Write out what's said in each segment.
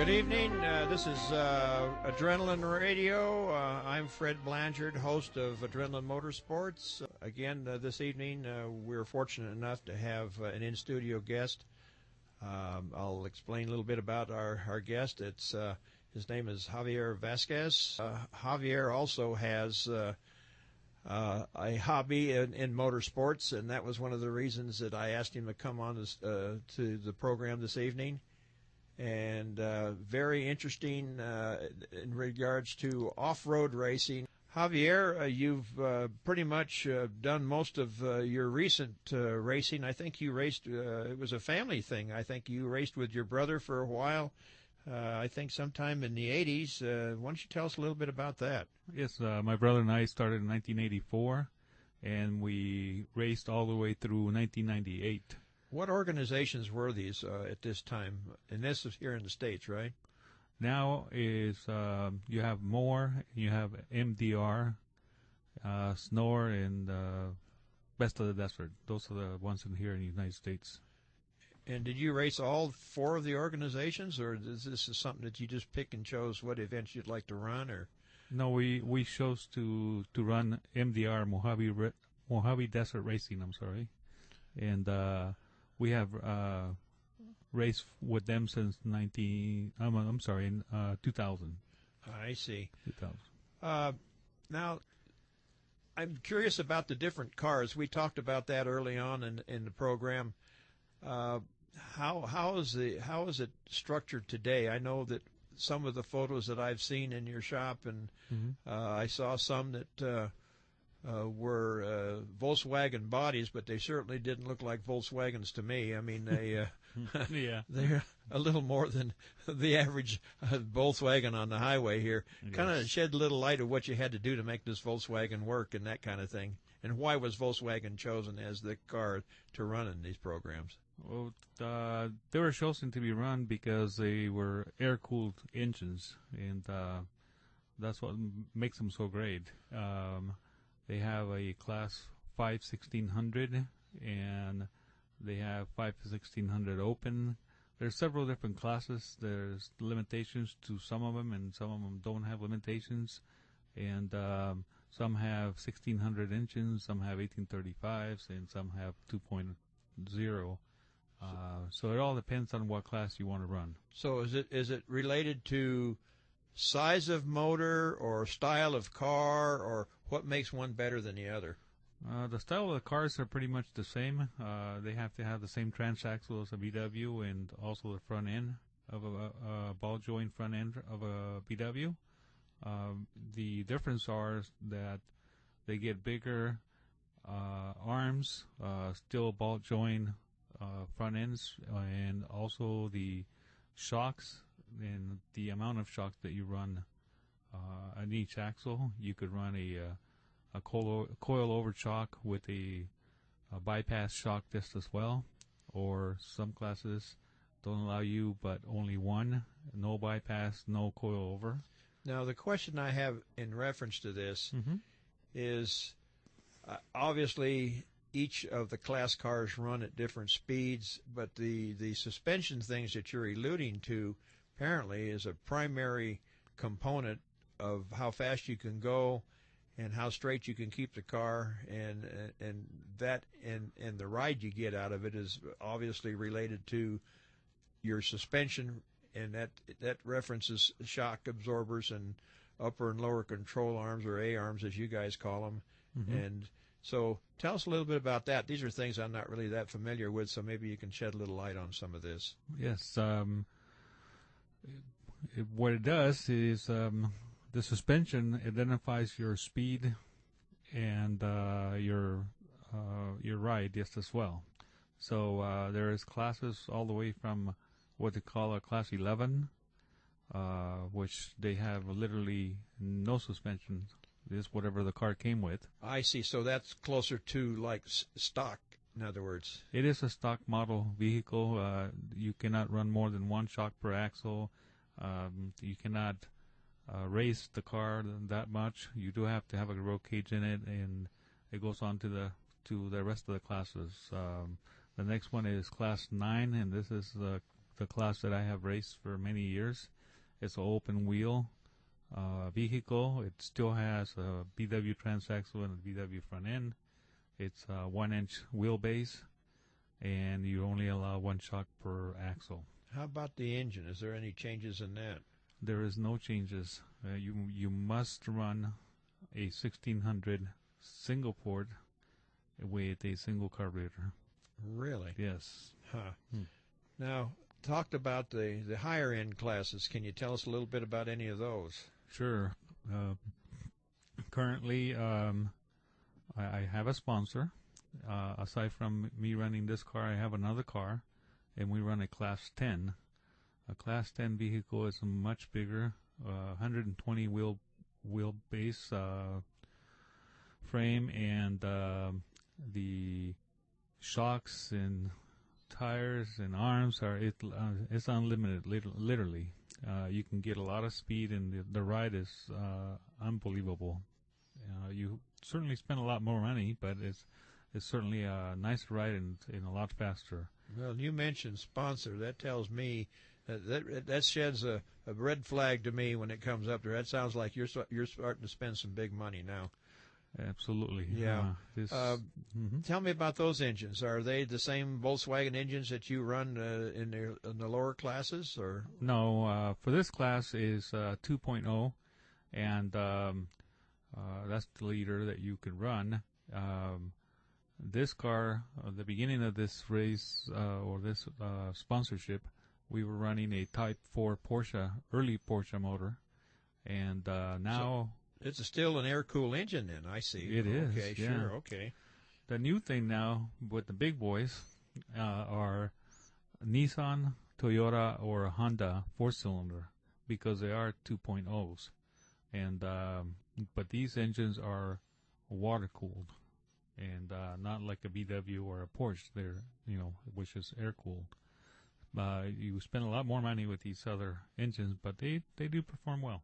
Good evening. This is Adrenaline Radio. I'm Fred Blanchard, host of Adrenaline Motorsports. Again, this evening, we're fortunate enough to have an in-studio guest. I'll explain a little bit about our guest. His name is Javier Vasquez. Javier also has a hobby in motorsports, and that was one of the reasons that I asked him to come on to the program this evening. And very interesting in regards to off-road racing. Javier, you've pretty much done most of your recent racing. I think you raced, it was a family thing. I think you raced with your brother for a while, I think sometime in the 80s. Why don't you tell us a little bit about that? Yes, my brother and I started in 1984, and we raced all the way through 1998. What organizations were these at this time? And this is here in the States, right? Now is you have more. You have MDR, Snore, and Best of the Desert. Those are the ones in here in the United States. And did you race all four of the organizations, or is this something that you just pick and chose what events you'd like to run? Or no, we chose to run MDR, Mojave Desert Racing. I'm sorry, and we have raced with them since 2000. I see. 2000. Now, I'm curious about the different cars. We talked about that early on in the program. How is it structured today? I know that some of the photos that I've seen in your shop, and I saw some that were Volkswagen bodies, but they certainly didn't look like Volkswagens to me. I mean, they yeah, they're a little more than the average Volkswagen on the highway here. Yes. Kind of shed a little light of what you had to do to make this Volkswagen work and that kind of thing. And why was Volkswagen chosen as the car to run in these programs? Well, they were chosen to be run because they were air-cooled engines, and that's what makes them so great. They have a Class 5 1600, and they have 5 1600 open. There's several different classes. There's limitations to some of them, and some of them don't have limitations. And some have 1600 engines, some have 1835s, and some have 2.0. So it all depends on what class you want to run. So is it related to size of motor or style of car, or what makes one better than the other? The style of the cars are pretty much the same. They have to have the same transaxle as a VW, and also the front end of a ball joint front end of a VW. The difference are that they get bigger arms, still ball joint front ends, and also the shocks and the amount of shocks that you run on each axle. You could run a coil over shock with a bypass shock disc as well, or some classes don't allow you but only one, no bypass, no coil over. Now the question I have in reference to this is obviously each of the class cars run at different speeds, but the suspension things that you're alluding to apparently is a primary component of how fast you can go and how straight you can keep the car, and the ride you get out of it is obviously related to your suspension, and that references shock absorbers and upper and lower control arms, or A-arms as you guys call them. And so tell us a little bit about that. These are things I'm not really that familiar with, so maybe you can shed a little light on some of this. Yes. What it does is the suspension identifies your speed and your ride just as well. So there is classes all the way from what they call a Class 11, which they have literally no suspension. It's whatever the car came with. I see. So that's closer to like stock, in other words. It is a stock model vehicle. You cannot run more than one shock per axle. You cannot race the car that much. You do have to have a roll cage in it, and it goes on to the rest of the classes. The next one is Class 9, and this is the class that I have raced for many years. It's an open wheel vehicle. It still has a BW transaxle and a BW front end. It's a 1-inch wheelbase, and you only allow one shock per axle. How about the engine? Is there any changes in that? There is no changes. You must run a 1600 single port with a single carburetor. Really? Yes. Huh. Now, talked about the higher end classes. Can you tell us a little bit about any of those? Sure. Currently, I have a sponsor. Aside from me running this car, I have another car, and we run a Class 10. A Class 10 vehicle is much bigger, 120 wheelbase frame, and the shocks and tires and arms it's unlimited, literally. You can get a lot of speed, and the ride is unbelievable. You certainly spend a lot more money, but it's certainly a nice ride and a lot faster. Well, you mentioned sponsor. That tells me that sheds a red flag to me when it comes up there. That sounds like you're starting to spend some big money now. Absolutely. Yeah. Tell me about those engines. Are they the same Volkswagen engines that you run in the lower classes, or? No. For this class is 2.0, and that's the leader that you can run. This car, at the beginning of this race or this sponsorship, we were running a Type 4 early Porsche motor, and now... So it's still an air-cooled engine then, I see. It is. Okay, yeah. Sure, okay. The new thing now with the big boys are Nissan, Toyota, or Honda 4-cylinder, because they are 2.0s. And but these engines are water-cooled, and not like a VW or a Porsche, which is air-cooled. You spend a lot more money with these other engines, but they do perform well.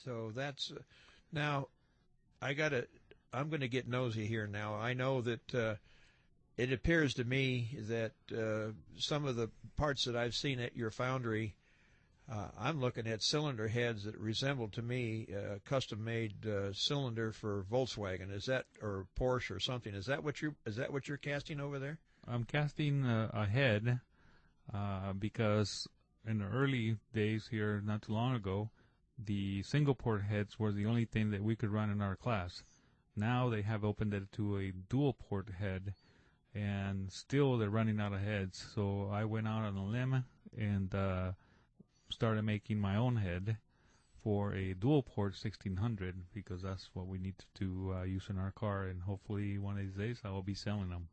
So that's now. I'm going to get nosy here now. I know that it appears to me that some of the parts that I've seen at your foundry, I'm looking at cylinder heads that resemble to me custom-made cylinder for Volkswagen. Is that, or Porsche or something? Is that what you're casting over there? I'm casting a head because in the early days here, not too long ago, the single port heads were the only thing that we could run in our class. Now they have opened it to a dual port head, and still they're running out of heads. So I went out on a limb and started making my own head for a dual port 1600, because that's what we need to use in our car, and hopefully one of these days I will be selling them.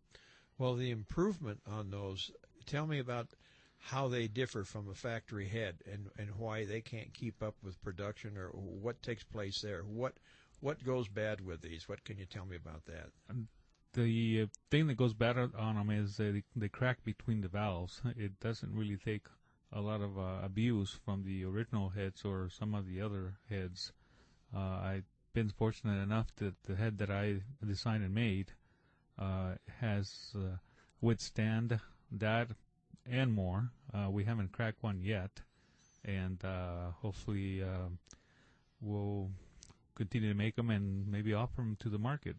Well, the improvement on those, tell me about how they differ from a factory head, and why they can't keep up with production, or what takes place there. What goes bad with these? What can you tell me about that? The thing that goes bad on them is they crack between the valves. It doesn't really take a lot of abuse from the original heads or some of the other heads. I've been fortunate enough that the head that I designed and made has withstand that and more. We haven't cracked one yet, and hopefully we'll continue to make them and maybe offer them to the market.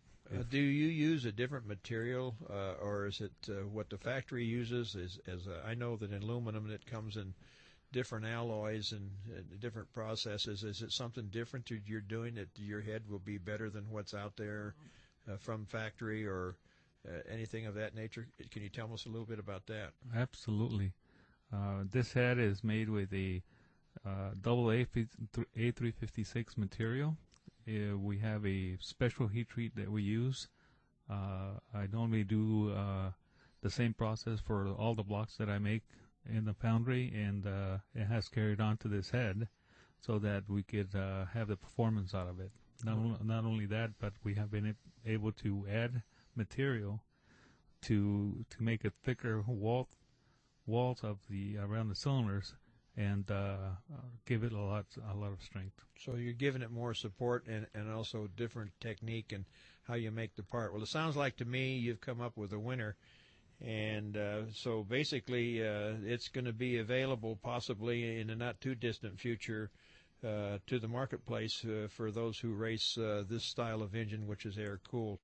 Do you use a different material, or is it what the factory uses? I know that in aluminum it comes in different alloys and different processes. Is it something different that you're doing that your head will be better than what's out there from factory, or anything of that nature? Can you tell us a little bit about that? Absolutely. This head is made with a double A356 material. We have a special heat treat that we use. I normally do the same process for all the blocks that I make in the foundry, and it has carried on to this head so that we could have the performance out of it. Not only that, but we have been able to add material to make a thicker walls of around the cylinders, and give it a lot of strength. So you're giving it more support and also different technique and how you make the part. Well, it sounds like to me you've come up with a winner And so basically it's going to be available possibly in a not too distant future to the marketplace for those who race this style of engine, which is air-cooled.